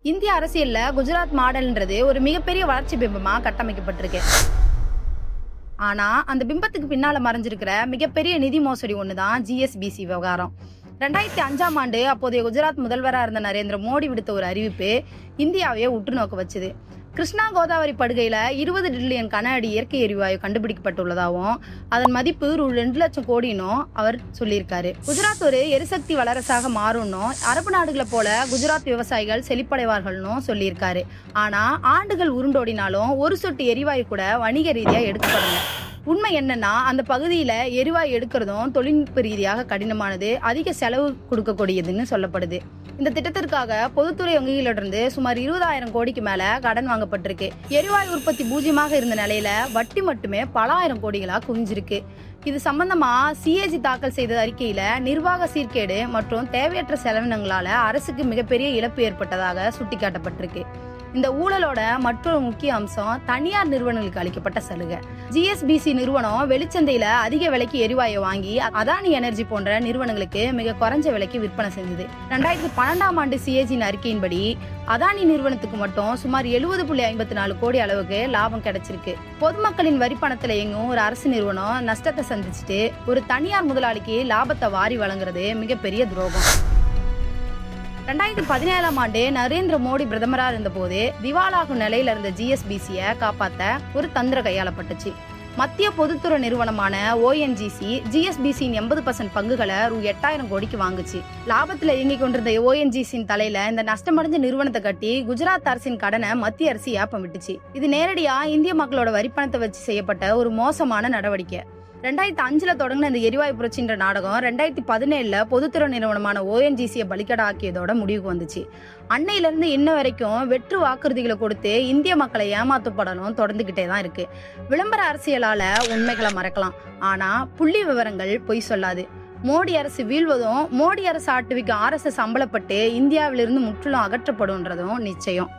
இந்திய அரசியல்ல குஜராத் மாடல்ன்றது ஒரு மிகப்பெரிய வளர்ச்சி பிம்பமா கட்டமைக்கப்பட்டிருக்கு. ஆனா அந்த பிம்பத்துக்கு பின்னால மறைஞ்சிருக்கிற மிகப்பெரிய நிதி மோசடி ஒண்ணுதான் ஜிஎஸ்பிசி விவகாரம். 2005ஆம் ஆண்டு அப்போதைய குஜராத் முதல்வராக இருந்த நரேந்திர மோடி விடுத்த ஒரு அறிவிப்பு இந்தியாவையே உற்று நோக்க வச்சுது. கிருஷ்ணா கோதாவரி படுகையில 20 டிரில்லியன் கன அடி இயற்கை எரிவாயு கண்டுபிடிக்கப்பட்டுள்ளதாகவும் அதன் மதிப்பு 2 லட்சம் கோடினும் அவர் சொல்லியிருக்காரு. குஜராத் ஒரு எரிசக்தி வல்லரசாக மாறும்னும் அரபு நாடுகளை போல குஜராத் விவசாயிகள் செழிப்படைவார்கள்னும் சொல்லியிருக்காரு. ஆனா ஆண்டுகள் உருண்டோடினாலும் ஒரு சொட்டு எரிவாயு கூட வணிக ரீதியா எடுக்கப்படல. உண்மை என்னன்னா அந்த பகுதியில எரிவாயு எடுக்கிறதும் தொழில்நுட்ப ரீதியாக கடினமானது, அதிக செலவு கொடுக்கக்கூடியதுன்னு சொல்லப்படுது. இந்த திட்டத்திற்காக பொதுத்துறை வங்கிகளிலிருந்து சுமார் 20,000 கோடிக்கு மேல கடன் வாங்கப்பட்டிருக்கு. எரிவாயு உற்பத்தி பூஜ்யமாக இருந்த நிலையில வட்டி மட்டுமே பல ஆயிரம் கோடிகளா குவிஞ்சிருக்கு. இது சம்பந்தமா சிஏஜி தாக்கல் செய்த அறிக்கையில நிர்வாக சீர்கேடு மற்றும் தேவையற்ற செலவினங்களால அரசுக்கு மிகப்பெரிய இழப்பு ஏற்பட்டதாக சுட்டிக்காட்டப்பட்டிருக்கு. இந்த ஊழலோட மற்றொரு முக்கிய அம்சம் தனியார் நிறுவனங்களுக்கு அளிக்கப்பட்ட சலுகை. ஜிஎஸ்பிசி நிறுவனம் வெளிச்சந்தையில அதிக விலைக்கு எரிவாயு வாங்கி அதானி எனர்ஜி போன்ற நிறுவனங்களுக்கு மிக குறைஞ்ச விலைக்கு விற்பனை செஞ்சது. 2012ஆம் ஆண்டு சிஏஜியின் அறிக்கையின்படி அதானி நிறுவனத்துக்கு மட்டும் சுமார் 70.54 கோடி அளவுக்கு லாபம் கிடைச்சிருக்கு. பொதுமக்களின் வரி பணத்துல இயங்கும் ஒரு அரசு நிறுவனம் நஷ்டத்தை சந்திச்சுட்டு ஒரு தனியார் முதலாளிக்கு லாபத்தை வாரி வழங்குறது மிகப்பெரிய துரோகம். 2017ஆம் ஆண்டு நரேந்திர மோடி பிரதமராக இருந்த போது திவாலாகும் நிலையில இருந்த ஜிஎஸ்பிசியை காப்பாற்ற ஒரு தந்திரம் கையாளப்பட்டுச்சு. மத்திய பொதுத்துறை நிறுவனமான ஓஎன்ஜிசி ஜிஎஸ்பிசியின் 80% பங்குகளை ரூ.8,000 கோடிக்கு வாங்குச்சு. லாபத்துல இயங்கிக் கொண்டிருந்த ஓஎன்ஜிசியின் தலையில இந்த நஷ்டமடைஞ்ச நிறுவனத்தை கட்டி குஜராத் அரசின் கடனை மத்திய அரசு ஏப்பம் விட்டுச்சு. இது நேரடியா இந்திய மக்களோட வரிப்பணத்தை வச்சு செய்யப்பட்ட ஒரு மோசமான நடவடிக்கை. 2005ல தொடங்கின இந்த எரிவாயு புரட்சின்ற நாடகம் 2017ல பொதுத்துறை நிறுவனமான ஓஎன்ஜிசியை பலிகடா ஆக்கியதோட முடிவுக்கு வந்துச்சு. அன்னையில இருந்து இன்ன வரைக்கும் வெற்று வாக்குறுதிகளை கொடுத்து இந்திய மக்களை ஏமாத்தப்படணும் தொடர்ந்துகிட்டே தான் இருக்கு. விளம்பர அரசியலால உண்மைகளை மறைக்கலாம், ஆனா புள்ளி விவரங்கள் பொய் சொல்லாது. மோடி அரசு வீழ்வதும் மோடி அரசு ஆட்டுவிக்கும் RSS அம்பலப்பட்டு இந்தியாவிலிருந்து முற்றிலும் அகற்றப்படும்ன்றதும் நிச்சயம்.